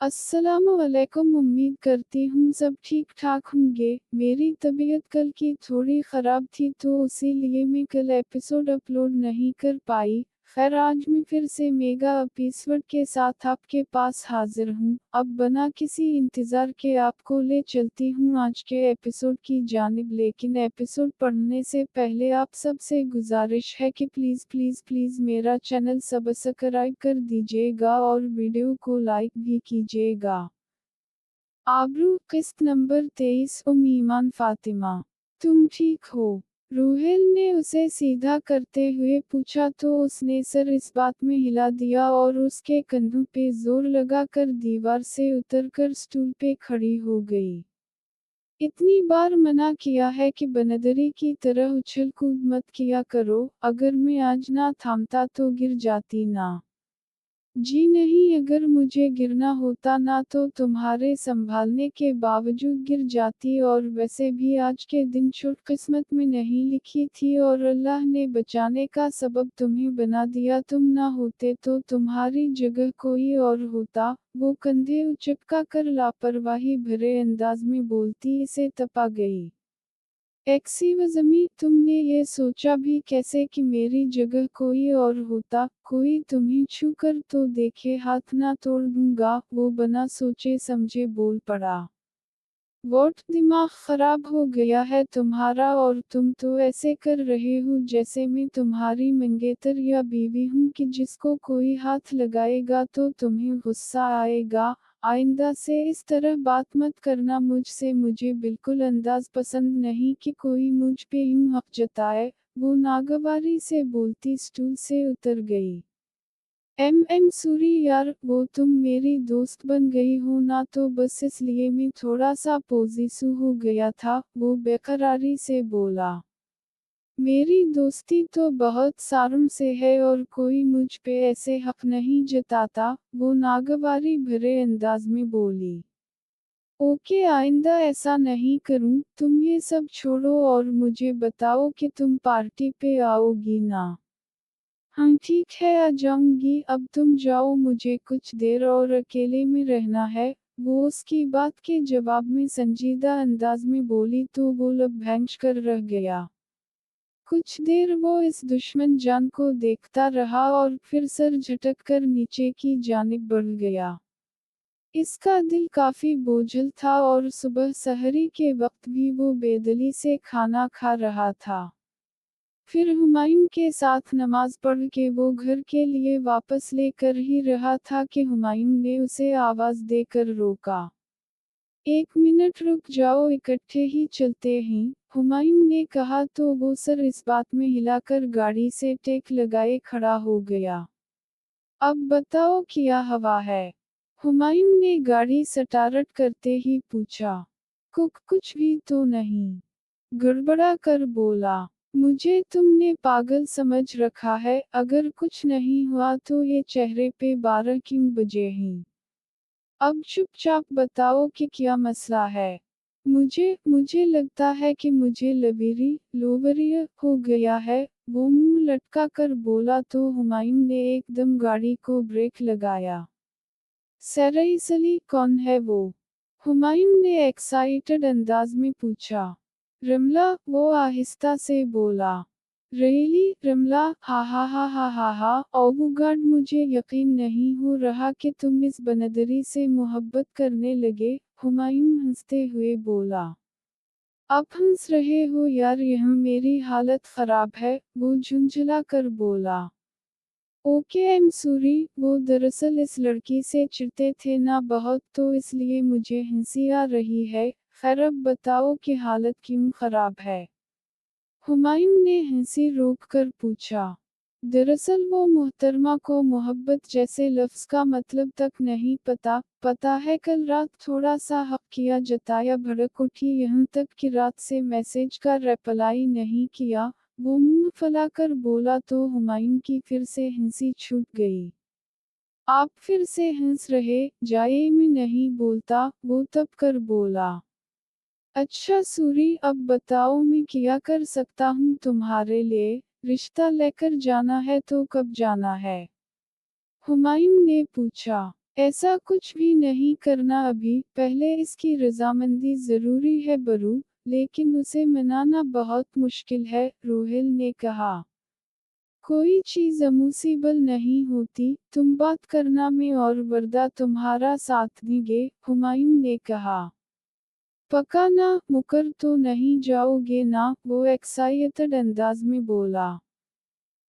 अस्सलामुअलैकुम। उम्मीद करती हूँ सब ठीक ठाक होंगे। मेरी तबीयत कल की थोड़ी ख़राब थी तो इसीलिए मैं कल एपिसोड अपलोड नहीं कर पाई। खैर आज मैं फिर से मेगा एपिसोड के साथ आपके पास हाजिर हूँ। अब बिना किसी इंतज़ार के आपको ले चलती हूँ आज के एपिसोड की जानिब, लेकिन एपिसोड पढ़ने से पहले आप सबसे गुजारिश है कि प्लीज़ प्लीज़ प्लीज़ मेरा चैनल सब्सक्राइब कर दीजिएगा और वीडियो को लाइक भी कीजिएगा। आबरू किस्त नंबर 23। ईमान फातिमा, तुम ठीक हो? रूहेल ने उसे सीधा करते हुए पूछा तो उसने सर इस बात में हिला दिया और उसके कंधों पे जोर लगाकर दीवार से उतरकर स्टूल पे खड़ी हो गई। इतनी बार मना किया है कि बंदरी की तरह उछल कूद मत किया करो, अगर मैं आज ना थामता तो गिर जाती ना। जी नहीं, अगर मुझे गिरना होता ना तो तुम्हारे संभालने के बावजूद गिर जाती, और वैसे भी आज के दिन छुट किस्मत में नहीं लिखी थी और अल्लाह ने बचाने का सबब तुम्हें बना दिया। तुम ना होते तो तुम्हारी जगह कोई और होता। वो कंधे उचका कर लापरवाही भरे अंदाज में बोलती इसे तपा गई। एक्सी तुमने ये सोचा भी कैसे कि मेरी जगह कोई और होता? कोई तुम्हें छू कर तो देखे, हाथ ना तोड़ दूंगा। वो बिना सोचे समझे बोल पड़ा। वोट दिमाग खराब हो गया है तुम्हारा, और तुम तो ऐसे कर रहे हो जैसे मैं तुम्हारी मंगेतर या बीवी हूँ कि जिसको कोई हाथ लगाएगा तो तुम्हें गुस्सा आएगा। आइंदा से इस तरह बात मत करना मुझसे, मुझे बिल्कुल अंदाज पसंद नहीं कि कोई मुझ पे यूं हक जताए। वो नागवारी से बोलती स्टूल से उतर गई। सूरी यार, वो तुम मेरी दोस्त बन गई हो ना, तो बस इसलिए मैं थोड़ा सा पोजीसु हो गया था। वो बेकरारी से बोला। मेरी दोस्ती तो बहुत सारों से है और कोई मुझ पे ऐसे हक नहीं जताता। वो नागवारी भरे अंदाज में बोली। ओके, आइंदा ऐसा नहीं करूं। तुम ये सब छोड़ो और मुझे बताओ कि तुम पार्टी पे आओगी ना। हाँ ठीक है, आ जाऊंगी। अब तुम जाओ, मुझे कुछ देर और अकेले में रहना है। वो उसकी बात के जवाब में संजीदा अंदाज में बोली तो वो लबघेंच कर रह गया। कुछ देर वो इस दुश्मन जान को देखता रहा और फिर सर झटक कर नीचे की जानिब बढ़ गया। इसका दिल काफी बोझल था और सुबह सहरी के वक्त भी वो बेदली से खाना खा रहा था। फिर हुमायूं के साथ नमाज पढ़ के वो घर के लिए वापस लेकर ही रहा था कि हुमायूं ने उसे आवाज देकर रोका। 1 मिनट रुक जाओ, इकट्ठे ही चलते हैं, हुमायूं ने कहा तो वो सर इस बात में हिलाकर गाड़ी से टेक लगाए खड़ा हो गया। अब बताओ क्या हवा है? हुमायूं ने गाड़ी स्टार्ट करते ही पूछा। कुछ भी तो नहीं, गड़बड़ा कर बोला। मुझे तुमने पागल समझ रखा है? अगर कुछ नहीं हुआ तो ये चेहरे पे 12 क्यों बजे हैं? अब चुपचाप बताओ कि क्या मसला है। मुझे लगता है कि मुझे लोवरिया हो गया है। वो मुंह लटका कर बोला तो हुमायूं ने एकदम गाड़ी को ब्रेक लगाया। सरईसली कौन है वो? हुमायूं ने एक्साइटेड अंदाज में पूछा। रमला, वो आहिस्ता से बोला। रियली रमला, हा हा हा हा हा हा। ओह गॉड, मुझे यकीन नहीं हो रहा कि तुम इस बनदरी से मोहब्बत करने लगे। हुमायूं हंसते हुए बोला। आप हंस रहे हो यार, यह मेरी हालत खराब है। वो झुंझला कर बोला। ओके आई एम सॉरी, वो दरअसल इस लड़की से चिढ़ते थे ना बहुत, तो इसलिए मुझे हंसी आ रही है। खैर अब बताओ कि हालत क्यों खराब है? हुमायूं ने हंसी रोक कर पूछा। दरअसल वो मोहतरमा को मोहब्बत जैसे लफ्ज़ का मतलब तक नहीं पता है। कल रात थोड़ा सा हक किया जताया, भड़क उठी यहाँ तक कि रात से मैसेज का रिप्लाई नहीं किया। वो मुंह फैलाकर बोला तो हुमायूं की फिर से हंसी छूट गई। आप फिर से हंस रहे जाए, मैं नहीं बोलता, वो तब कर बोला। अच्छा सूरी, अब बताओ मैं क्या कर सकता हूँ तुम्हारे लिए? रिश्ता लेकर जाना है तो कब जाना है? हुमायूं ने पूछा। ایسا کچھ بھی نہیں کرنا ابھی، پہلے اس کی رضامندی ضروری ہے برو، لیکن اسے منانا بہت مشکل ہے، روہل نے کہا۔ کوئی چیز امپوسیبل نہیں ہوتی، تم بات کرنا میں اور وردہ تمہارا ساتھ دیں گے، ہمایوں نے کہا۔ پکا نہ، مکر تو نہیں جاؤ گے نا، وہ ایکسائٹڈ انداز میں بولا۔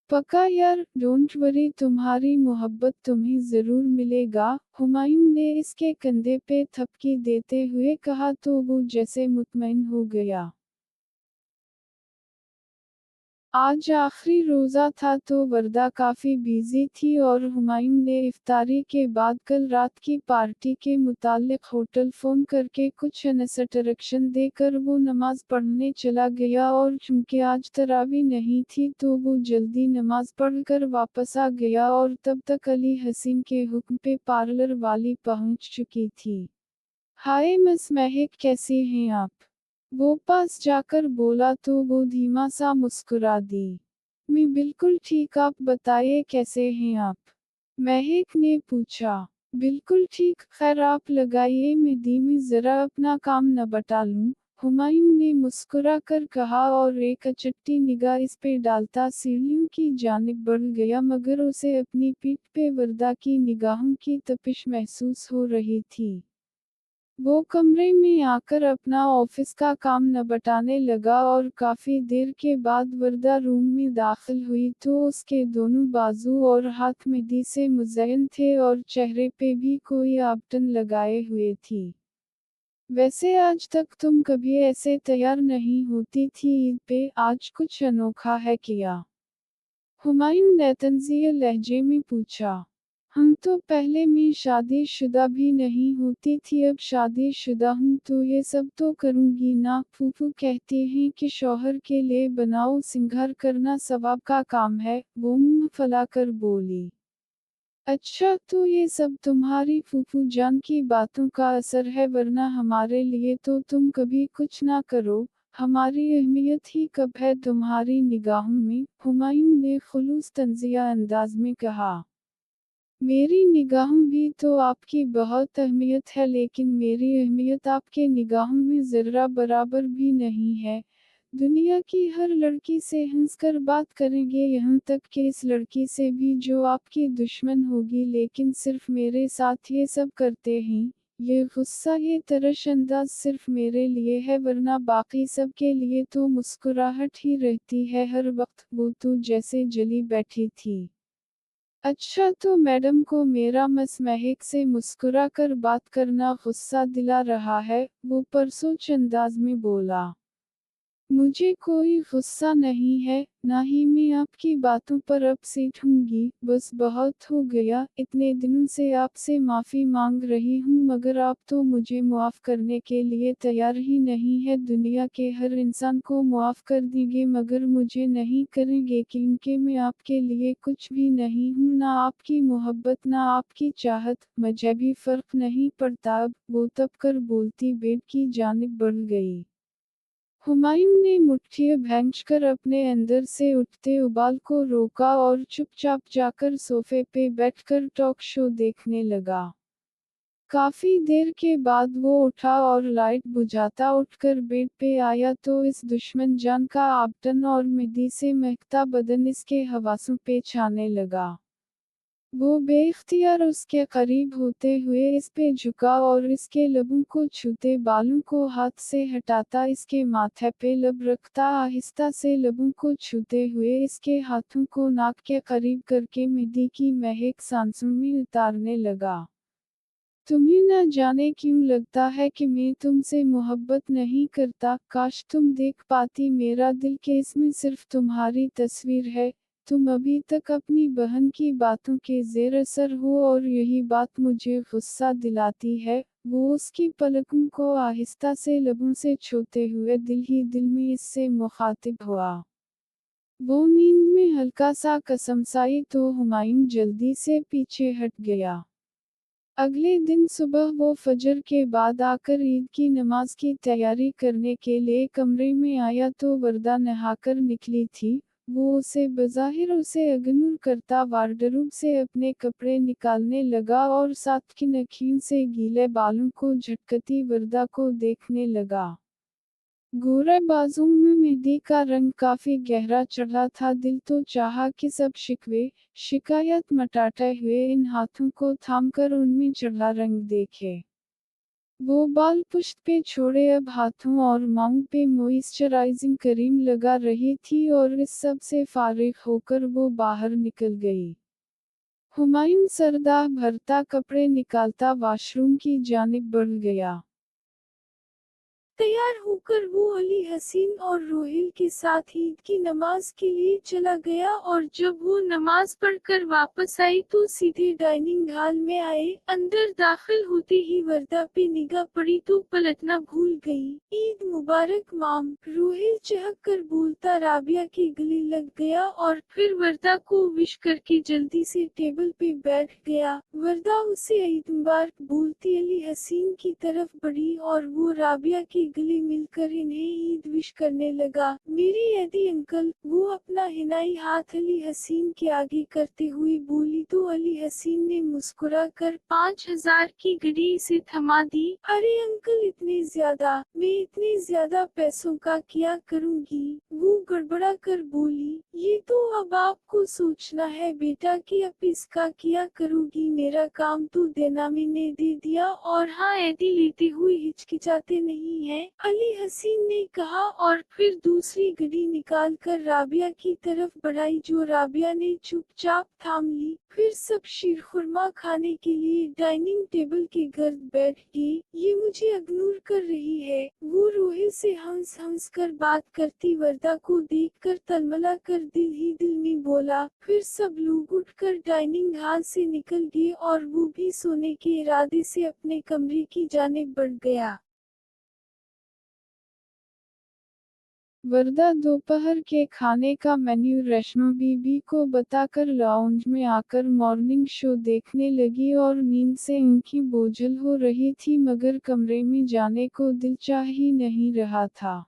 پکا یار، ڈونٹ وری، تمہاری محبت تمہیں ضرور ملے گا، ہمایوں نے اس کے کندھے پہ تھپکی دیتے ہوئے کہا تو وہ جیسے مطمئن ہو گیا۔ آج آخری روزہ تھا تو وردہ کافی بیزی تھی اور ہمایوں نے افطاری کے بعد کل رات کی پارٹی کے متعلق ہوٹل فون کرکے کچھ انسٹرکشن دے کر وہ نماز پڑھنے چلا گیا اور چونکہ آج تراویح نہیں تھی تو وہ جلدی نماز پڑھ کر واپس آ گیا اور تب تک علی حسین کے حکم پہ پارلر والی پہنچ چکی تھی۔ ہائے مس مہک، کیسی ہیں آپ؟ وہ پاس جا کر بولا تو وہ دھیما سا مسکرا دی۔ میں بالکل ٹھیک، آپ بتائیں کیسے ہیں آپ؟ مہک نے پوچھا۔ بالکل ٹھیک، خیر آپ لگائیے مہندی، میں ذرا اپنا کام نبٹا لوں، ہمایوں نے مسکرا کر کہا اور ایک اچٹی نگاہ اس پہ ڈالتا سیڑھیوں کی جانب بڑھ گیا مگر اسے اپنی پیٹھ پہ وردہ کی نگاہوں کی تپش محسوس ہو رہی تھی۔ وہ کمرے میں آ کر اپنا آفس کا کام نبٹانے لگا اور کافی دیر کے بعد وردہ روم میں داخل ہوئی تو اس کے دونوں بازو اور ہاتھ مہندی سے مزین تھے اور چہرے پہ بھی کوئی آبٹن لگائے ہوئے تھی۔ ویسے آج تک تم کبھی ایسے تیار نہیں ہوتی تھی عید پہ، آج کچھ انوکھا ہے کیا؟ ہمایوں نے طنزیہ لہجے میں پوچھا۔ ہم تو پہلے میں شادی شدہ بھی نہیں ہوتی تھی، اب شادی شدہ ہوں تو یہ سب تو کروں گی نا، پھوپھو کہتی ہیں کہ شوہر کے لیے بناؤ سنگھار کرنا ثواب کا کام ہے، وہ منہ پھلا کر بولی۔ اچھا تو یہ سب تمہاری پھوپھو جان کی باتوں کا اثر ہے، ورنہ ہمارے لیے تو تم کبھی کچھ نہ کرو، ہماری اہمیت ہی کب ہے تمہاری نگاہوں میں، ہمایوں نے خلوص طنزیہ انداز میں کہا۔ میری نگاہوں بھی تو آپ کی بہت اہمیت ہے لیکن میری اہمیت آپ کے نگاہوں میں ذرہ برابر بھی نہیں ہے، دنیا کی ہر لڑکی سے ہنس کر بات کریں گے یہاں تک کہ اس لڑکی سے بھی جو آپ کی دشمن ہوگی، لیکن صرف میرے ساتھ یہ سب کرتے ہیں، یہ غصہ یہ ترش انداز صرف میرے لیے ہے ورنہ باقی سب کے لیے تو مسکراہٹ ہی رہتی ہے ہر وقت، وہ تو جیسے جلی بیٹھی تھی۔ اچھا تو میڈم کو میرا مس مہک سے مسکرا کر بات کرنا غصہ دلا رہا ہے، وہ پرسوچ انداز میں بولا۔ مجھے کوئی غصہ نہیں ہے، نہ ہی میں آپ کی باتوں پر اپ سیٹ ہوں گی، بس بہت ہو گیا، اتنے دنوں سے آپ سے معافی مانگ رہی ہوں مگر آپ تو مجھے معاف کرنے کے لیے تیار ہی نہیں ہے، دنیا کے ہر انسان کو معاف کر دیں گے مگر مجھے نہیں کریں گے کیونکہ میں آپ کے لیے کچھ بھی نہیں ہوں، نہ آپ کی محبت نہ آپ کی چاہت، مجھے بھی فرق نہیں پڑتا اب، وہ تب کر بولتی بیڈ کی جانب بڑھ گئی۔ ہمایوں نے مٹھیاں بھینچ کر اپنے اندر سے اٹھتے ابال کو روکا اور چپ چاپ جا کر صوفے پہ بیٹھ کر ٹاک شو دیکھنے لگا۔ کافی دیر کے بعد وہ اٹھا اور لائٹ بجھاتا اٹھ کر بیڈ پہ آیا تو اس دشمن جان کا آبٹن اور مہندی سے مہکتا بدن اس کے حواسوں پہ چھانے لگا۔ وہ بے اختیار اس کے قریب ہوتے ہوئے اس پہ جھکا اور اس کے لبوں کو چھوتے بالوں کو ہاتھ سے ہٹاتا اس کے ماتھے پہ لب رکھتا آہستہ سے لبوں کو چھوتے ہوئے اس کے ہاتھوں کو ناک کے قریب کر کے مہندی کی مہک سانسوں میں اتارنے لگا۔ تمہیں نہ جانے کیوں لگتا ہے کہ میں تم سے محبت نہیں کرتا، کاش تم دیکھ پاتی میرا دل کہ اس میں صرف تمہاری تصویر ہے، تم ابھی تک اپنی بہن کی باتوں کے زیر اثر ہو اور یہی بات مجھے غصہ دلاتی ہے، وہ اس کی پلکوں کو آہستہ سے لبوں سے چھوتے ہوئے دل ہی دل میں اس سے مخاطب ہوا۔ وہ نیند میں ہلکا سا کسمسائی تو ہمایوں جلدی سے پیچھے ہٹ گیا۔ اگلے دن صبح وہ فجر کے بعد آ کر عید کی نماز کی تیاری کرنے کے لیے کمرے میں آیا تو وردہ نہا کر نکلی تھی، वो बज़ाहिर उसे इग्नोर करता वार्डरोब से अपने कपड़े निकालने लगा और साथ की नखीन से गीले बालों को झटकती वर्दा को देखने लगा। गोरे बाजों में मेहंदी का रंग काफी गहरा चढ़ा था। दिल तो चाहा कि सब शिकवे, शिकायत मटाते हुए इन हाथों को थामकर उनमें चढ़ा रंग देखे। वो बाल पुश्त पे छोड़े अब हाथों और मांग पे मॉइस्चराइजिंग क्रीम लगा रही थी और इस सब से फारिग होकर वो बाहर निकल गई। हुमायूं सरदाह भरता कपड़े निकालता वॉशरूम की जानिब बढ़ गया। तैयार होकर वो अली हसीन और रोहिल के साथ ईद की नमाज के लिए चला गया और जब वो नमाज पढ़कर वापस आई तो सीधे डाइनिंग हॉल में आए। अंदर दाखिल होते ही वर्दा पे निगाह पड़ी तो पलटना भूल गई। ईद मुबारक माम, रोहिल चहक कर बोलता राबिया के गले लग गया और फिर वर्दा को विश करके जल्दी से टेबल पे बैठ गया। वर्दा उसे ईद मुबारक बोलती अली हसीन की तरफ बढ़ी और वो राबिया के गले मिलकर इन्हें ईद विश करने लगा। मेरी एदी अंकल, वो अपना हिनाई हाथ अली हसीन के आगे करते हुए बोली तो अली हसीन ने मुस्कुरा कर 5,000 की घड़ी से थमा दी। अरे अंकल इतने ज्यादा, मैं इतने ज्यादा पैसों का क्या करूँगी? वो गड़बड़ा कर बोली, ये तो अब आपको सोचना है बेटा कि अब इसका क्या करूँगी। मेरा काम तो देना मैंने दे दिया। और हाँ एदी लेते हुए हिचकिचाते नहीं है, अली हसीन ने कहा और फिर दूसरी घड़ी निकाल कर राबिया की तरफ बढ़ाई जो राबिया ने चुपचाप थाम ली। फिर सब शीरखुरमा खाने के लिए डाइनिंग टेबल के गर्द बैठ गए। ये मुझे इग्नोर कर रही है, वो रोहिल से हंस हंस कर बात करती वर्दा को देखकर तलमला कर दिल ही दिल में बोला। फिर सब लोग उठकर डाइनिंग हॉल से निकल गए और वो भी सोने के इरादे से अपने कमरे की जानिब बढ़ गया। वर्दा दोपहर के खाने का मेन्यू रेशमा बीबी को बताकर लाउंज में आकर मॉर्निंग शो देखने लगी और नींद से उनकी बोझल हो रही थी मगर कमरे में जाने को दिल चाह ही नहीं रहा था।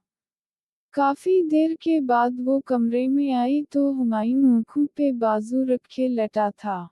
काफी देर के बाद वो कमरे में आई तो हुमायूं आंखों पे बाजू रखे लेटा था।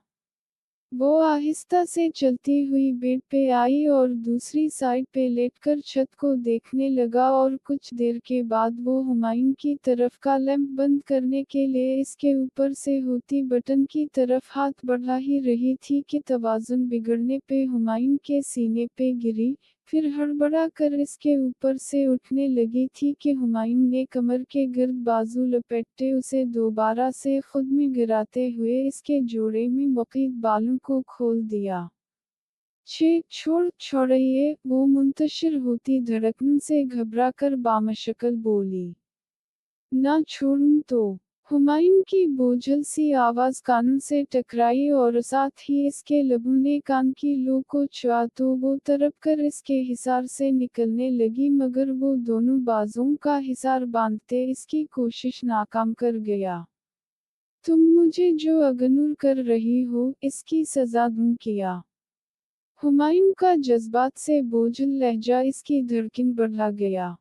वो आहिस्ता से चलती हुई बेड पे आई और दूसरी साइड पे लेटकर छत को देखने लगा और कुछ देर के बाद वो हुमायूं की तरफ का लैंप बंद करने के लिए इसके ऊपर से होती बटन की तरफ हाथ बढ़ा ही रही थी कि तवाज़ुन बिगड़ने पे हुमायूं के सीने पे गिरी। फिर हड़बड़ा कर इसके ऊपर से उठने लगी थी कि हुमायूं ने कमर के गिर्द बाजू लपेटे उसे दोबारा से खुद में गिराते हुए इसके जोड़े में मुक़ीद बालों को खोल दिया। छोड़िए, वो मुंतशिर होती धड़कन से घबरा कर बामशक्ल बोली। ना छोड़ूं तो? हुमायूं की बोझल सी आवाज कानों से टकराई और साथ ही इसके लबों ने कान की लो को छुआ तो वो तड़प कर इसके हिसार से निकलने लगी मगर वो दोनों बाजुओं का हिसार बांधते इसकी कोशिश नाकाम कर गया। तुम मुझे जो इग्नोर कर रही हो, इसकी सजा दूं क्या? हुमायूं का जज्बात से बोझल लहजा इसकी धड़कन बढ़ा गया।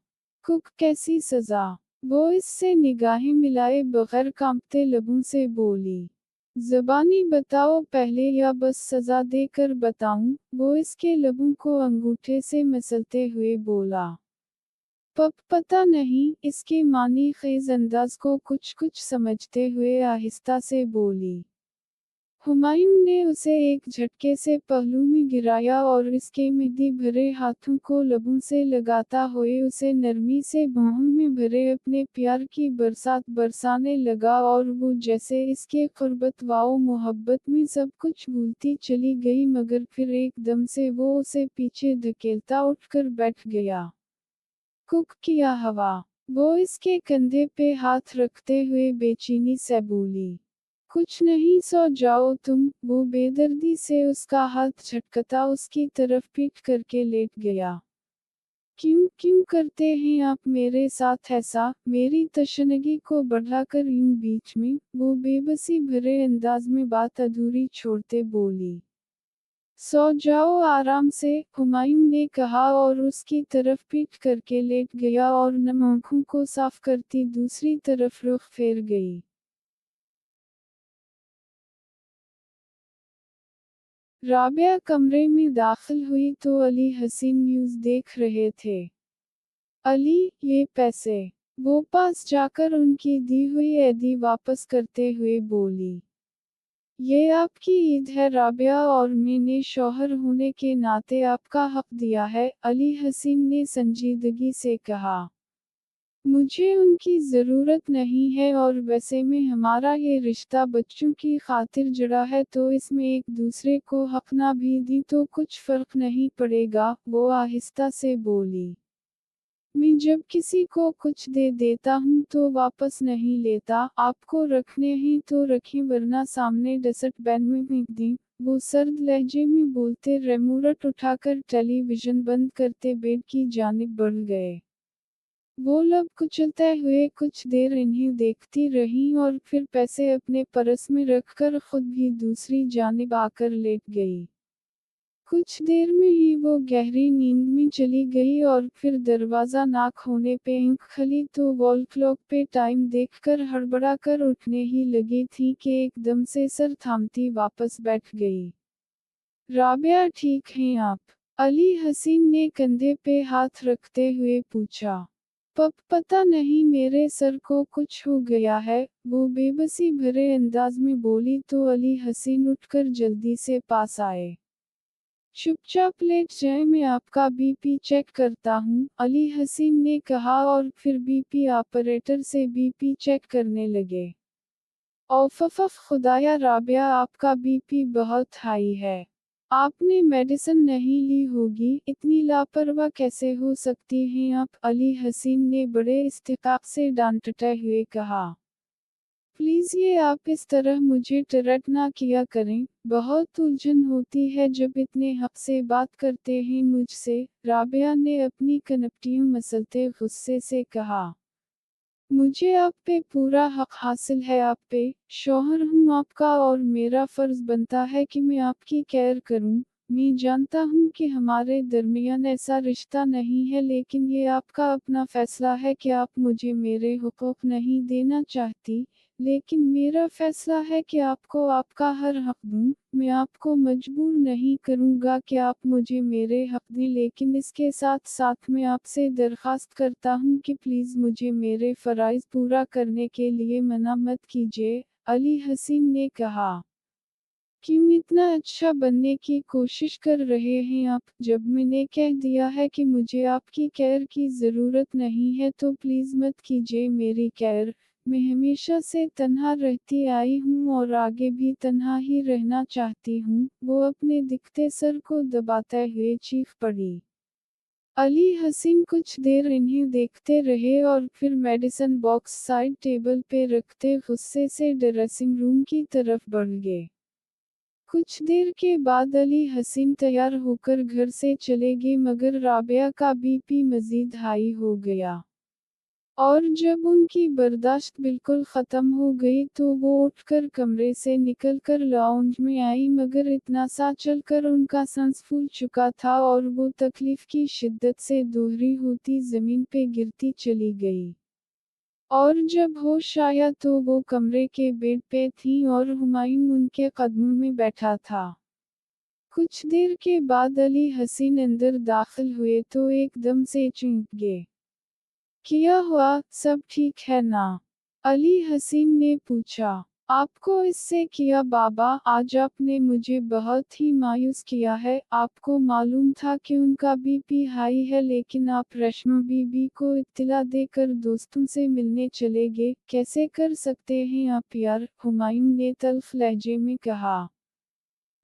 कुक कैसी सजा? वो इससे निगाहें मिलाए बगैर कांपते लबों से बोली। ज़बानी बताओ पहले या बस सजा देकर बताऊं? वो इसके लबों को अंगूठे से मसलते हुए बोला। पता नहीं, इसके मानी खेज अंदाज को कुछ कुछ समझते हुए आहिस्ता से बोली। हुमायूं ने उसे एक झटके से पहलू में गिराया और इसके मेहंदी भरे हाथों को लबों से लगाता हुए उसे नरमी से बाहों में भरे अपने प्यार की बरसात बरसाने लगा और वो जैसे इसके क़ुर्बत व मोहब्बत में सब कुछ भूलती चली गई मगर फिर एकदम से वो उसे पीछे धकेलता उठकर बैठ गया। कुक किया हवा? वो इसके कंधे पे हाथ रखते हुए बेचैनी से बोली। कुछ नहीं, सो जाओ तुम। वो बेदर्दी से उसका हाथ झटकता उसकी तरफ पीट करके लेट गया। क्यों करते हैं आप मेरे साथ ऐसा? मेरी तशनगी को बढ़ाकर यूं बीच में, वो बेबसी भरे अंदाज में बात अधूरी छोड़ते बोली। सो जाओ आराम से, हुमायूं ने कहा और उसकी तरफ पीट करके लेट गया और नम आंखों को साफ करती दूसरी तरफ रुख फेर गई। رابعہ کمرے میں داخل ہوئی تو علی حسین نیوز دیکھ رہے تھے۔ علی، یہ پیسے۔ وہ پاس جا کر ان کی دی ہوئی عیدی واپس کرتے ہوئے بولی۔ یہ آپ کی عید ہے رابعہ، اور میں نے شوہر ہونے کے ناطے آپ کا حق دیا ہے، علی حسین نے سنجیدگی سے کہا۔ مجھے ان کی ضرورت نہیں ہے، اور ویسے میں ہمارا یہ رشتہ بچوں کی خاطر جڑا ہے، تو اس میں ایک دوسرے کو حق نہ بھی دیں تو کچھ فرق نہیں پڑے گا، وہ آہستہ سے بولی۔ میں جب کسی کو کچھ دے دیتا ہوں تو واپس نہیں لیتا، آپ کو رکھنے ہیں تو رکھیں ورنہ سامنے ڈسٹ بین میں پھینک دیں، وہ سرد لہجے میں بولتے ریموٹ اٹھا کر ٹیلی ویژن بند کرتے بیڈ کی جانب بڑھ گئے۔ وہ لب کچلتے ہوئے کچھ دیر انہیں دیکھتی رہیں اور پھر پیسے اپنے پرس میں رکھ کر خود بھی دوسری جانب آ کر لیٹ گئی۔ کچھ دیر میں ہی وہ گہری نیند میں چلی گئی، اور پھر دروازہ ناک ہونے پہ آنکھ کھلی تو وال کلاک پہ ٹائم دیکھ کر ہڑبڑا کر اٹھنے ہی لگی تھی کہ ایک دم سے سر تھامتی واپس بیٹھ گئی۔ رابعہ، ٹھیک ہیں آپ؟ علی حسین نے کندھے پہ ہاتھ رکھتے ہوئے پوچھا۔ پتہ نہیں، میرے سر کو کچھ ہو گیا ہے، وہ بے بسی بھرے انداز میں بولی تو علی حسین اٹھ کر جلدی سے پاس آئے۔ چپ چاپ لیٹ جائیں، میں آپ کا بی پی چیک کرتا ہوں، علی حسین نے کہا، اور پھر بی پی آپریٹر سے بی پی چیک کرنے لگے۔ اوف خدایا رابعہ، آپ کا بی پی بہت ہائی ہے۔ آپ نے میڈیسن نہیں لی ہوگی، اتنی لاپرواہ کیسے ہو سکتی ہیں آپ، علی حسین نے بڑے استحقاق سے ڈانٹتے ہوئے کہا۔ پلیز یہ آپ اس طرح مجھے ٹریٹ نہ کیا کریں، بہت الجھن ہوتی ہے جب اتنے حق سے بات کرتے ہیں مجھ سے، رابعہ نے اپنی کنپٹیاں مسلتے غصے سے کہا۔ مجھے آپ پہ پورا حق حاصل ہے، آپ پہ شوہر ہوں آپ کا، اور میرا فرض بنتا ہے کہ میں آپ کی کیئر کروں۔ میں جانتا ہوں کہ ہمارے درمیان ایسا رشتہ نہیں ہے، لیکن یہ آپ کا اپنا فیصلہ ہے کہ آپ مجھے میرے حقوق نہیں دینا چاہتی، لیکن میرا فیصلہ ہے کہ آپ کو آپ کا ہر حق دوں۔ میں آپ کو مجبور نہیں کروں گا کہ آپ مجھے میرے حق دیں، لیکن اس کے ساتھ ساتھ میں آپ سے درخواست کرتا ہوں کہ پلیز مجھے میرے فرائض پورا کرنے کے لیے منع مت کیجیے، علی حسین نے کہا۔ کیوں اتنا اچھا بننے کی کوشش کر رہے ہیں آپ؟ جب میں نے کہہ دیا ہے کہ مجھے آپ کی کیئر کی ضرورت نہیں ہے تو پلیز مت کیجیے میری کیئر۔ میں ہمیشہ سے تنہا رہتی آئی ہوں اور آگے بھی تنہا ہی رہنا چاہتی ہوں، وہ اپنے دکھتے سر کو دباتے ہوئے چیخ پڑی۔ علی حسین کچھ دیر انہیں دیکھتے رہے اور پھر میڈیسن باکس سائڈ ٹیبل پہ رکھتے غصے سے ڈریسنگ روم کی طرف بڑھ گئے۔ کچھ دیر کے بعد علی حسین تیار ہو کر گھر سے چلے گئے، مگر رابعہ کا بی پی مزید ہائی ہو گیا۔ اور جب ان کی برداشت بالکل ختم ہو گئی تو وہ اٹھ کر کمرے سے نکل کر لاؤنج میں آئی، مگر اتنا سا چل کر ان کا سانس پھول چکا تھا اور وہ تکلیف کی شدت سے دوہری ہوتی زمین پہ گرتی چلی گئی۔ اور جب ہوش آیا تو وہ کمرے کے بیڈ پہ تھیں اور ہمایوں ان کے قدموں میں بیٹھا تھا۔ کچھ دیر کے بعد علی حسین اندر داخل ہوئے تو ایک دم سے چونک گئے۔ کیا ہوا، سب ٹھیک ہے نا؟ علی حسین نے پوچھا۔ آپ کو اس سے کیا بابا، آج آپ نے مجھے بہت ہی مایوس کیا ہے، آپ کو معلوم تھا کہ ان کا بی پی ہائی ہے لیکن آپ ریشما بی بی کو اطلاع دے کر دوستوں سے ملنے چلے گئے، کیسے کر سکتے ہیں آپ یار، ہمایوں نے تلخ لہجے میں کہا۔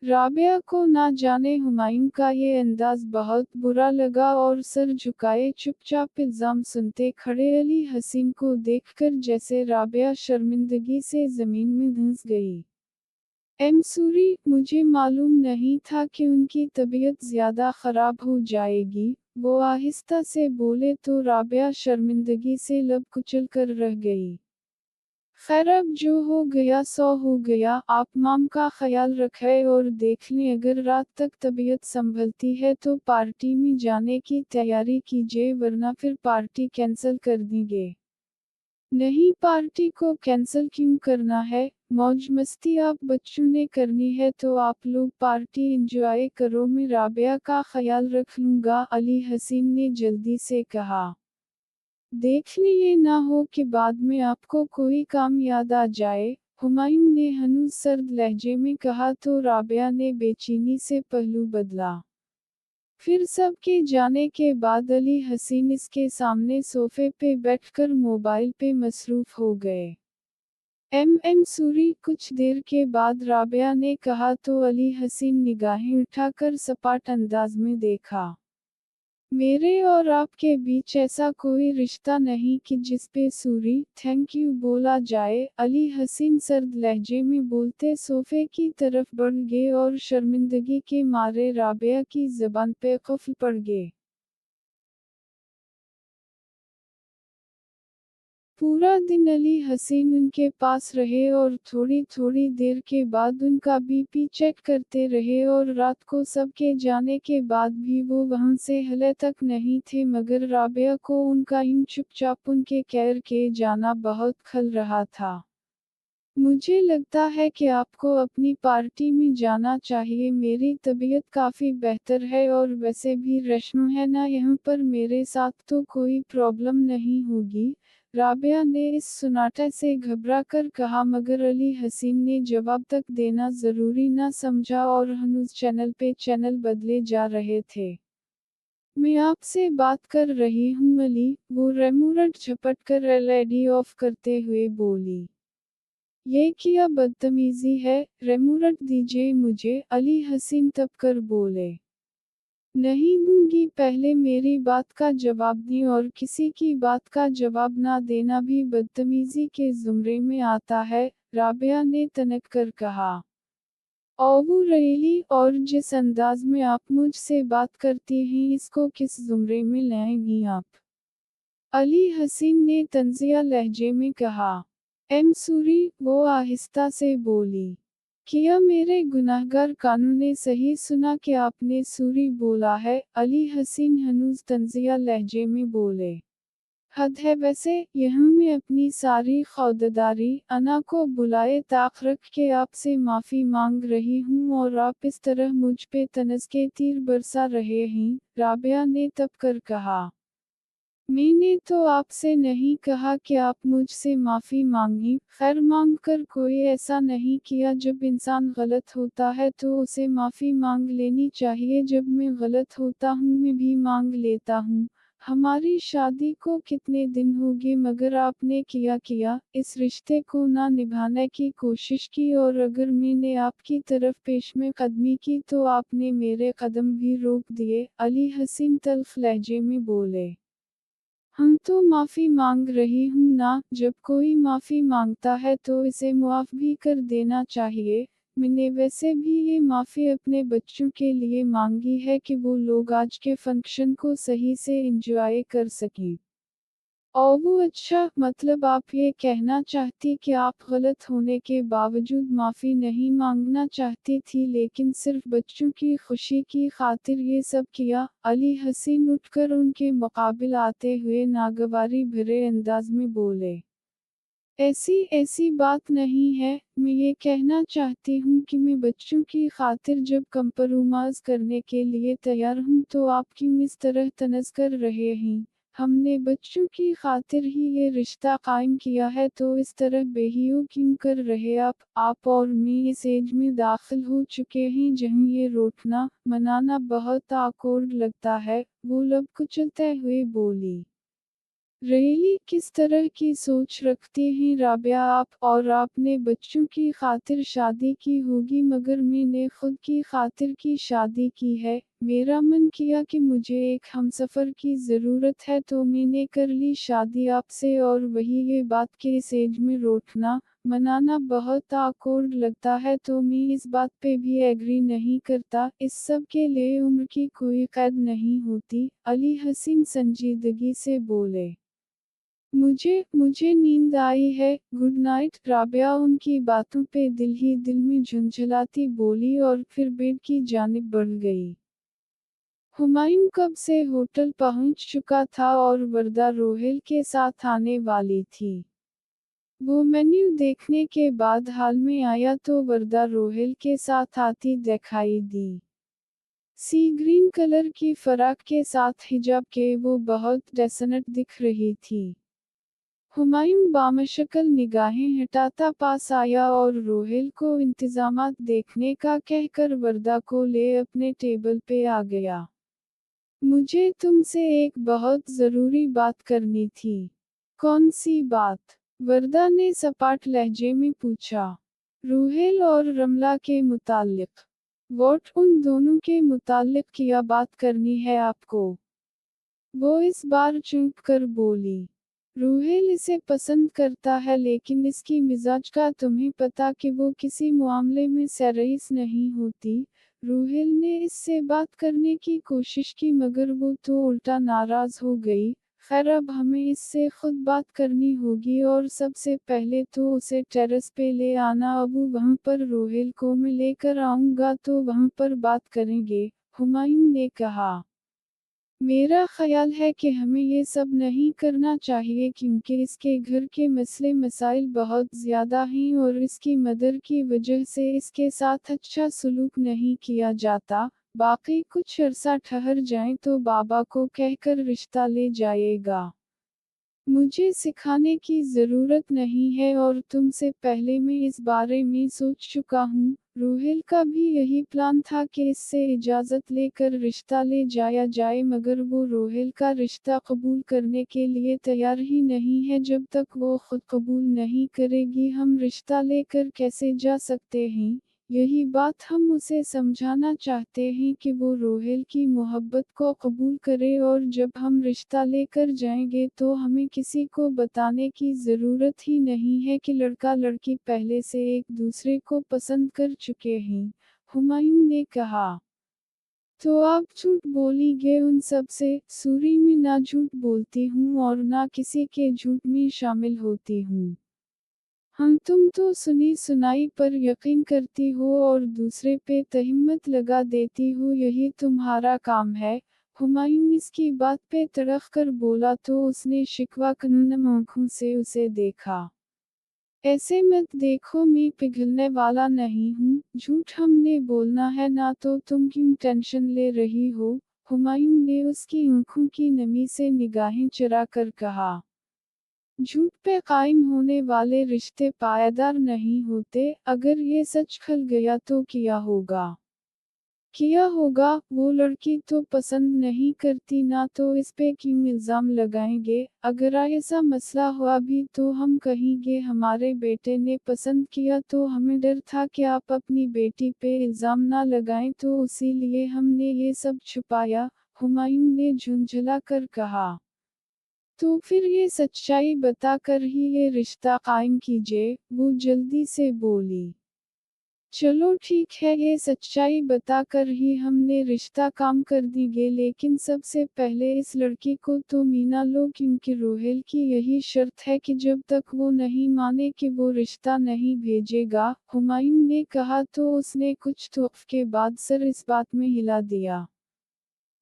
رابعہ کو نہ جانے ہمایوں کا یہ انداز بہت برا لگا اور سر جھکائے چپ چاپ الزام سنتے کھڑے علی حسین کو دیکھ کر جیسے رابعہ شرمندگی سے زمین میں دھنس گئی۔ سوری، مجھے معلوم نہیں تھا کہ ان کی طبیعت زیادہ خراب ہو جائے گی، وہ آہستہ سے بولے تو رابعہ شرمندگی سے لب کچل کر رہ گئی۔ خیر اب جو ہو گیا سو ہو گیا، آپ مام کا خیال رکھیں اور دیکھ لیں اگر رات تک طبیعت سنبھلتی ہے تو پارٹی میں جانے کی تیاری کیجیے ورنہ پھر پارٹی کینسل کر دیں گے۔ نہیں، پارٹی کو کینسل کیوں کرنا ہے، मौज मस्ती आप बच्चों ने करनी है तो आप लोग पार्टी एंजॉय करो, मैं राबिया का ख्याल रख लूंगा, अली हसीन ने जल्दी से कहा। देखने ये ना हो कि बाद में आपको कोई काम याद आ जाए, हुमायूं ने हनूज सर्द लहजे में कहा तो राबिया ने बेचैनी से पहलू बदला। फिर सब के जाने के बाद अली हसीन इसके सामने सोफे पे बैठकर मोबाइल पे मसरूफ हो गए। सूरी, कुछ देर के बाद राबिया ने कहा तो अली हसीन निगाहें उठाकर सपाट अंदाज में देखा। मेरे और आपके बीच ऐसा कोई रिश्ता नहीं कि जिस पे सूरी थैंक यू बोला जाए, अली हसीन सर्द लहजे में बोलते सोफे की तरफ बढ़ गए और शर्मिंदगी के मारे राबिया की ज़बान पे क़ुफ़्ल पड़ गए। पूरा दिन अली हसीन उनके पास रहे और थोड़ी थोड़ी देर के बाद उनका बीपी चेक करते रहे और रात को सबके जाने के बाद भी वो वहाँ से हिले तक नहीं थे, मगर राबिया को उनका इन चुपचाप उनके केयर के जाना बहुत खल रहा था। मुझे लगता है कि आपको अपनी पार्टी में जाना चाहिए, मेरी तबीयत काफ़ी बेहतर है और वैसे भी रेशमा है ना यहाँ पर, मेरे साथ तो कोई प्रॉब्लम नहीं होगी, राबिया ने इस सुनाटे से घबरा कर कहा, मगर अली हसीन ने जवाब तक देना ज़रूरी न समझा और हनूज चैनल पे चैनल बदले जा रहे थे। मैं आपसे बात कर रही हूँ अली, वो रेमोरेट झपट कर एलईडी ऑफ करते हुए बोली। ये क्या बदतमीजी है, रेमोरेट दीजिए मुझे, अली हसीन तब कर बोले। नहीं दूंगी, पहले मेरी बात का जवाब दें और किसी की बात का जवाब ना देना भी बदतमीजी के ज़ुमरे में आता है, राबिया ने तनक कर कहा। ओबू रहीली, और जिस अंदाज में आप मुझसे बात करती हैं इसको किस ज़ुमरे में लाएंगी आप? अली हसीन ने तंजिया लहजे में कहा। सूरी, वो आहिस्ता से बोली। किया मेरे गुनाहगार कानू ने सही सुना कि आपने सूरी बोला है, अली हसीन हनूज तंजिया लहजे में बोले। हद है वैसे, यहाँ मैं अपनी सारी खौददारी अना को बुलाए ताक रख के आपसे माफ़ी मांग रही हूँ और आप इस तरह मुझ पे तनज़ के तीर बरसा रहे हैं, राबिया ने तब कर कहा। मैंने तो आपसे नहीं कहा कि आप मुझसे माफ़ी मांगें, खैर मांग कर कोई ऐसा नहीं किया, जब इंसान गलत होता है तो उसे माफ़ी मांग लेनी चाहिए, जब मैं गलत होता हूँ मैं भी मांग लेता हूँ। हमारी शादी को कितने दिन हो गए मगर आपने किया इस रिश्ते को ना निभाने की कोशिश की, और अगर मैंने आपकी तरफ पेशमे कदमी की तो आपने मेरे कदम भी रोक दिए, अली हसीन तल्ख लहजे में बोले। हम तो माफ़ी मांग रही हूँ ना, जब कोई माफ़ी मांगता है तो इसे मुआफ़ भी कर देना चाहिए, मैंने वैसे भी ये माफ़ी अपने बच्चों के लिए मांगी है कि वो लोग आज के फंक्शन को सही से एंजॉय कर सकें। वो अच्छा, मतलब आप ये कहना चाहती कि आप गलत होने के बावजूद माफ़ी नहीं मांगना चाहती थी लेकिन सिर्फ बच्चों की खुशी की खातिर ये सब किया, अली हसीन उठकर उनके मुकाबिल आते हुए नागवारी भरे अंदाज में बोले। ऐसी बात नहीं है, मैं ये कहना चाहती हूँ कि मैं बच्चों की खातिर जब कंप्रोमाइज़ करने के लिए तैयार हूँ तो आप क्यों इस तरह तनज़ कर रहे हैं? हमने बच्चों की खातिर ही ये रिश्ता कायम किया है तो इस तरह बेहियो क्यों कर रहे आप और मैं इस एज में दाखिल हो चुके हैं जहाँ ये रोकना, मनाना बहुत awkward लगता है, वो लब कुचलते हुए बोली। रियली किस तरह की सोच रखती हैं राबिया आप, और आपने बच्चों की खातिर शादी की होगी मगर मैंने खुद की खातिर की शादी की है, मेरा मन किया कि मुझे एक हमसफ़र की ज़रूरत है तो मैंने कर ली शादी आपसे, और वही ये बात के इस एज में रोकना, मनाना बहुत awkward लगता है तो मैं इस बात पे भी एग्री नहीं करता, इस सब के लिए उम्र की कोई कैद नहीं होती, अली हसीन संजीदगी से बोले। मुझे नींद आई है, गुड नाइट, राबिया उनकी बातों पे दिल ही दिल में झुंझलाती बोली और फिर बेड की जानिब बढ़ गई। हुमायूं कब से होटल पहुंच चुका था और वर्दा रोहिल के साथ आने वाली थी। वो मेन्यू देखने के बाद हॉल में आया तो वर्दा रोहिल के साथ आती दिखाई दी। सी ग्रीन कलर की फराक के साथ हिजाब के वो बहुत डेसेंट दिख रही थी। हुमायूं बामशक्ल निगाहें हटाता पास आया और रोहिल को इंतजामात देखने का कहकर वर्दा को ले अपने टेबल पे आ गया। मुझे तुमसे एक बहुत ज़रूरी बात करनी थी। कौन सी बात? वर्दा ने सपाट लहजे में पूछा। रोहिल और रमला के मुताल्लिक। वोट उन दोनों के मुताल्लिक क्या बात करनी है आपको? वो इस बार चुप कर बोली। रोहिल इसे पसंद करता है लेकिन इसकी मिजाज का तुम्हें पता कि वो किसी मामले में सीरियस नहीं होती। रोहिल ने इससे बात करने की कोशिश की मगर वो तो उल्टा नाराज हो गई। खैर अब हमें इससे खुद बात करनी होगी और सबसे पहले तो उसे टेरेस पे ले आना। अब वहाँ पर रोहिल को मैं लेकर आऊँगा तो वहाँ पर बात करेंगे, हुमायूं ने कहा। मेरा ख्याल है कि हमें ये सब नहीं करना चाहिए क्योंकि इसके घर के मसले मसाइल बहुत ज़्यादा हैं और इसकी मदर की वजह से इसके साथ अच्छा सलूक नहीं किया जाता। बाकी कुछ अरसा ठहर जाएं तो बाबा को कहकर रिश्ता ले जाएगा। मुझे सिखाने की ज़रूरत नहीं है और तुमसे पहले मैं इस बारे में सोच चुका हूँ। रोहिल का भी यही प्लान था कि इससे इजाज़त लेकर रिश्ता ले जाया जाए मगर वो रोहिल का रिश्ता कबूल करने के लिए तैयार ही नहीं है। जब तक वो खुद कबूल नहीं करेगी हम रिश्ता लेकर कैसे जा सकते हैं। यही बात हम उसे समझाना चाहते हैं कि वो रोहिल की मोहब्बत को कबूल करे और जब हम रिश्ता लेकर जाएंगे तो हमें किसी को बताने की ज़रूरत ही नहीं है कि लड़का लड़की पहले से एक दूसरे को पसंद कर चुके हैं, हुमायूं ने कहा। तो आप झूठ बोलीगे उन सब से? सूरी में ना झूठ बोलती हूँ और ना किसी के झूठ में शामिल होती हूँ। हाँ तुम तो सुनी सुनाई पर यकीन करती हो और दूसरे पे तहमत लगा देती हो, यही तुम्हारा काम है। हुमायूं इसकी बात पे तड़क कर बोला तो उसने शिकवा कन्नम आंखों से उसे देखा। ऐसे मत देखो, मैं पिघलने वाला नहीं हूँ। झूठ हमने बोलना है ना तो तुम क्यों टेंशन ले रही हो? हुमायूं ने उसकी आंखों की नमी से निगाहें चुरा कर कहा। झूठ पे कायम होने वाले रिश्ते पायदार नहीं होते। अगर ये सच खल गया तो क्या होगा? किया होगा, वो लड़की तो पसंद नहीं करती ना तो इस पे क्यों इल्ज़ाम लगाएंगे। अगर ऐसा मसला हुआ भी तो हम कहेंगे हमारे बेटे ने पसंद किया तो हमें डर था कि आप अपनी बेटी पे इल्ज़ाम ना लगाएं तो इसीलिए हमने ये सब छुपाया, हुमायूं ने झुंझला कर कहा। तो फिर ये सच्चाई बताकर ही ये रिश्ता कायम कीजिए, वो जल्दी से बोली। चलो ठीक है, ये सच्चाई बताकर ही हमने रिश्ता काम कर देंगे लेकिन सबसे पहले इस लड़की को तो मीना लो क्योंकि रोहिल की यही शर्त है कि जब तक वो नहीं माने कि वो रिश्ता नहीं भेजेगा, हुमायूं ने कहा तो उसने कुछ तोक़ के बाद सर इस बात में हिला दिया।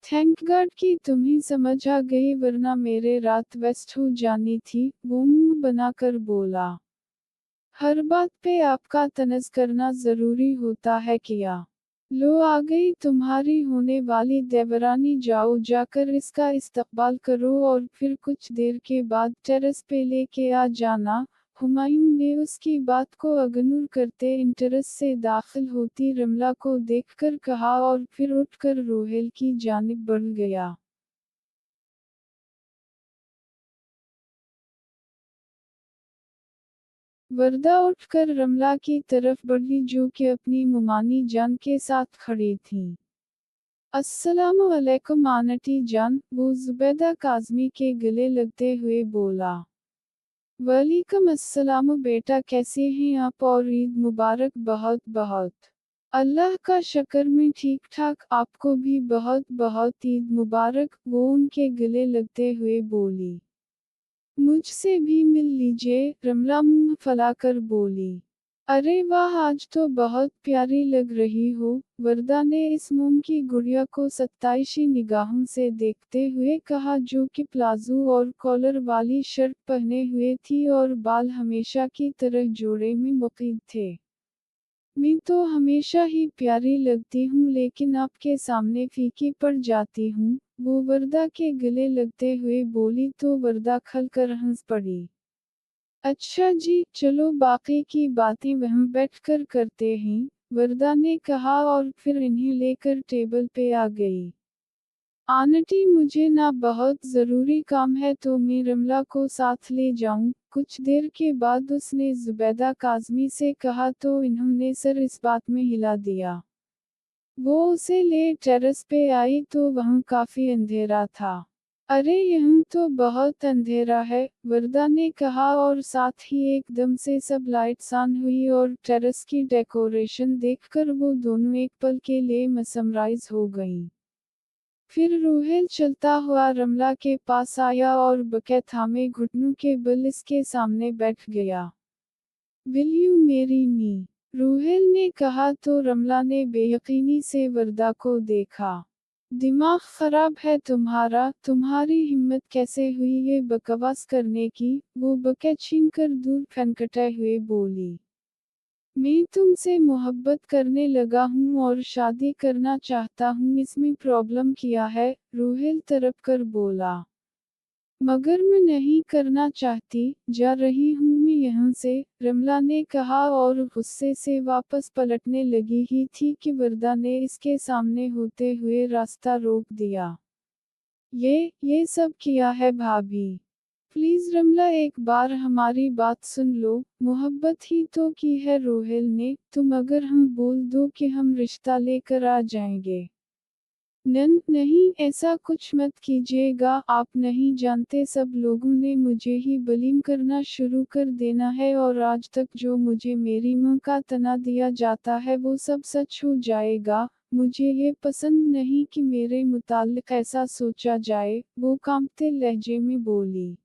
थैंक गॉड कि तुम्हें समझ आ गई वरना मेरे रात वेस्ट हो जानी थी, वो मुंह बनाकर बोला। हर बात पे आपका तनज़ करना ज़रूरी होता है क्या? लो आ गई तुम्हारी होने वाली देवरानी, जाओ जाकर इसका इस्तकबाल करो और फिर कुछ देर के बाद टेरेस पे लेके आ जाना। हुमायूं ने उसकी बात को इग्नोर करते इंटरेस्ट से दाखिल होती रमला को देखकर कहा और फिर उठकर रोहिल की जानिब बढ़ गया। वर्दा उठकर रमला की तरफ बढ़ी जो कि अपनी मुमानी जान के साथ खड़ी थी। अस्सलामु अलैकुम आंटी जान, वो जुबैदा काज़मी के गले लगते हुए बोला। वालेकुम अस्सलाम बेटा, कैसे हैं आप और ईद मुबारक बहुत बहुत। अल्लाह का शुक्र मैं ठीक ठाक, आपको भी बहुत बहुत ईद मुबारक, वो उनके गले लगते हुए बोली। मुझसे भी मिल लीजिए, रमला मुंह फैलाकर बोली। अरे वाह, आज तो बहुत प्यारी लग रही हो। वरदा ने इस मोम की गुड़िया को सत्ताईशी निगाहों से देखते हुए कहा, जो कि प्लाजो और कॉलर वाली शर्ट पहने हुए थी और बाल हमेशा की तरह जोड़े में मुकीद थे। मैं तो हमेशा ही प्यारी लगती हूँ, लेकिन आपके सामने फीकी पड़ जाती हूँ, वो वरदा के गले लगते हुए बोली तो वरदा खलकर हंस पड़ी। अच्छा जी, चलो बाकी की बातें वहाँ बैठकर करते हैं, वरदा ने कहा और फिर इन्हें लेकर टेबल पे आ गई। आंटी, मुझे ना बहुत ज़रूरी काम है तो मैं रमला को साथ ले जाऊं। कुछ देर के बाद उसने जुबैदा काज़मी से कहा तो इन्होंने सर इस बात में हिला दिया। वो उसे ले टेरेस पे आई तो वहाँ काफ़ी अंधेरा था। अरे यहाँ तो बहुत अंधेरा है, वरदा ने कहा और साथ ही एकदम से सब लाइट्स ऑन हुई और टेरेस की डेकोरेशन देखकर वो दोनों एक पल के लिए mesmerized हो गईं। फिर रूहेल चलता हुआ रमला के पास आया और बकेट थामे घुटनों के बल इसके सामने बैठ गया। विल यू मेरी मी? रूहेल ने कहा तो रमला ने बेयकीनी से वरदा को देखा। दिमाग खराब है तुम्हारा, तुम्हारी हिम्मत कैसे हुई ये बकवास करने की? वो बकेट छीनकर दूर फेंकते हुए बोली। मैं तुमसे मोहब्बत करने लगा हूँ और शादी करना चाहता हूँ, इसमें प्रॉब्लम क्या है? रूहेल तड़प कर बोला। मगर मैं नहीं करना चाहती, जा रही हूँ मैं यहाँ से, रमला ने कहा और गुस्से से वापस पलटने लगी ही थी कि वरदा ने इसके सामने होते हुए रास्ता रोक दिया। ये सब किया है भाभी? प्लीज रमला, एक बार हमारी बात सुन लो, मोहब्बत ही तो की है रोहेल ने, तुम अगर हम बोल दो कि हम रिश्ता लेकर आ जाएंगे। नहीं, ऐसा कुछ मत कीजिएगा, आप नहीं जानते सब लोगों ने मुझे ही बलीम करना शुरू कर देना है और आज तक जो मुझे मेरी मां का तना दिया जाता है वो सब सच हो जाएगा। मुझे ये पसंद नहीं कि मेरे मुताल्लिक ऐसा सोचा जाए, वो कांपते लहजे में बोली।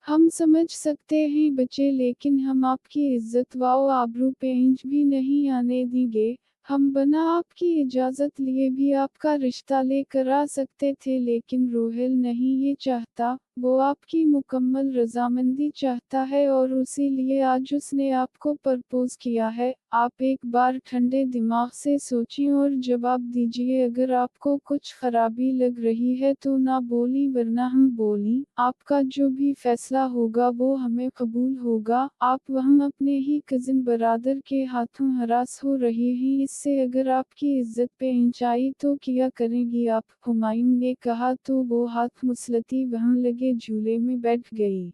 हम समझ सकते हैं बच्चे, लेकिन हम आपकी इज्जत व आबरू पे इंच भी नहीं आने देंगे। हम बिना आपकी इजाज़त लिए भी आपका रिश्ता लेकर आ सकते थे, लेकिन रोहेल नहीं ये चाहता, वो आपकी मुकम्मल रजामंदी चाहता है और इसीलिए आज उसने आपको प्रपोज किया है। आप एक बार ठंडे दिमाग से सोचिए और जवाब दीजिए, अगर आपको कुछ खराबी लग रही है तो ना बोली वरना हम बोली, आपका जो भी फैसला होगा वो हमें कबूल होगा। आप वहाँ अपने ही कजिन बरादर के हाथों हरास हो रही हैं, इससे अगर आपकी इज्जत पे इंच आई तो क्या करेंगी आप? हुमायूं ने कहा तो वो हाथ मुसलती वहाँ लगे झूले में बैठ गई।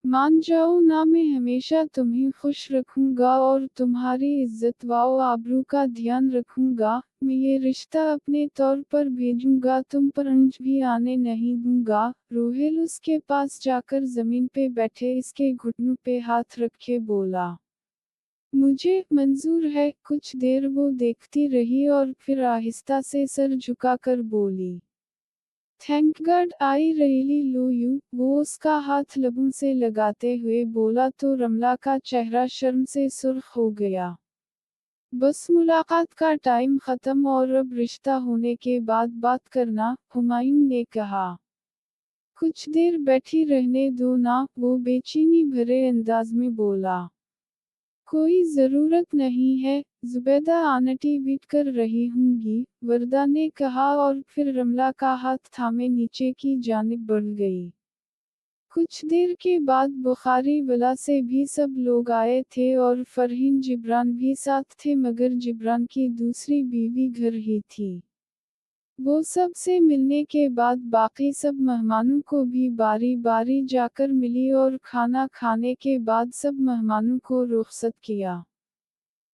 मान जाओ ना, मैं हमेशा तुम्हें खुश रखूंगा और तुम्हारी इज्जत व आबरू का ध्यान रखूंगा। मैं ये रिश्ता अपने तौर पर भेजूंगा, तुम पर अंच भी आने नहीं दूंगा। रोहेल उसके पास जाकर जमीन पे बैठे इसके घुटनों पे हाथ रखे बोला। मुझे मंजूर है। कुछ देर वो देखती रही और फिर आहिस्ता से सर झुकाकर बोली, thank God I really love you. वो उसका हाथ लबों से लगाते हुए बोला तो रमला का चेहरा शर्म से सुर्ख हो गया। बस मुलाकात का टाइम खत्म और अब रिश्ता होने के बाद बात करना, हुमायूं ने कहा। कुछ देर बैठी रहने दो ना, वो बेचैनी भरे अंदाज में बोला। कोई ज़रूरत नहीं है, ज़ुबैदा आंटी वेट कर रही होंगी, वरदा ने कहा और फिर रमला का हाथ थामे नीचे की जानिब बढ़ गई। कुछ देर के बाद बुखारी वला से भी सब लोग आए थे और फरहीन जिब्रान भी साथ थे, मगर जिब्रान की दूसरी बीवी घर ही थी। वो सब से मिलने के बाद बाकी सब मेहमानों को भी बारी बारी जाकर मिली और खाना खाने के बाद सब मेहमानों को रुखसत किया।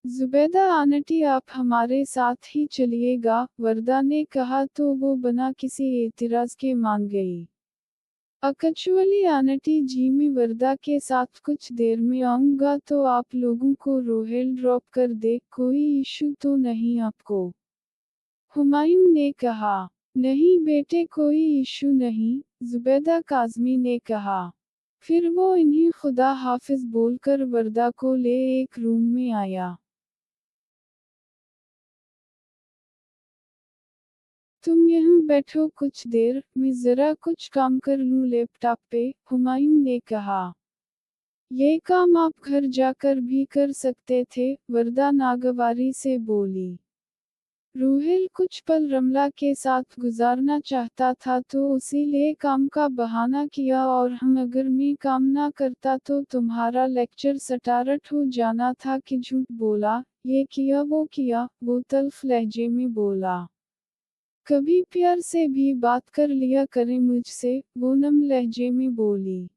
ज़ुबैदा आंटी, आप हमारे साथ ही चलिएगा, वरदा ने कहा तो वो बिना किसी एतराज़ के मान गई। एक्चुअली आंटी जी, मैं वरदा के साथ कुछ देर में आऊँगा तो आप लोगों को रोहेल ड्रॉप कर दे, कोई इशू तो नहीं आपको? हुमायूं ने कहा। नहीं बेटे, कोई इशू नहीं, ज़ुबैदा काज़मी ने कहा। پھر وہ انہیں خدا حافظ بول کر وردہ کو لے ایک روم میں آیا۔ تم یہاں بیٹھو کچھ دیر، میں ذرا کچھ کام کر لوں لیپ ٹاپ پہ، ہمایوں نے کہا۔ یہ کام آپ گھر جا کر بھی کر سکتے تھے، وردہ ناگواری سے بولی۔ روہیل کچھ پل رملہ کے ساتھ گزارنا چاہتا تھا تو اسی لیے کام کا بہانہ کیا اور اگر میں کام نہ کرتا تو تمہارا لیکچر سٹارٹ ہو جانا تھا کہ جھوٹ بولا، یہ کیا وہ تلخ لہجے میں بولا۔ کبھی پیار سے بھی بات کر لیا کریں مجھ سے، وہ نم لہجے میں بولی۔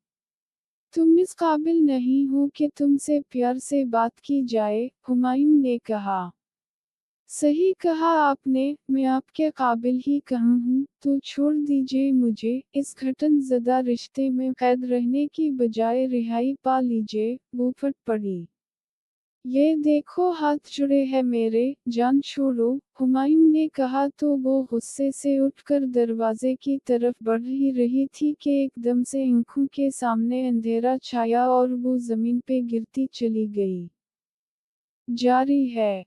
تم اس قابل نہیں ہو کہ تم سے پیار سے بات کی جائے، ہمایوں نے کہا۔ صحیح کہا آپ نے، میں آپ کے قابل ہی کہاں ہوں، تو چھوڑ دیجئے مجھے، اس گھٹن زدہ رشتے میں قید رہنے کی بجائے رہائی پا لیجئے، وہ پھٹ پڑی۔ یہ دیکھو ہاتھ جڑے ہیں میرے، جان چھوڑو، ہمایوں نے کہا تو وہ غصے سے اٹھ کر دروازے کی طرف بڑھ ہی رہی تھی کہ ایک دم سے آنکھوں کے سامنے اندھیرا چھایا اور وہ زمین پہ گرتی چلی گئی۔ جاری ہے۔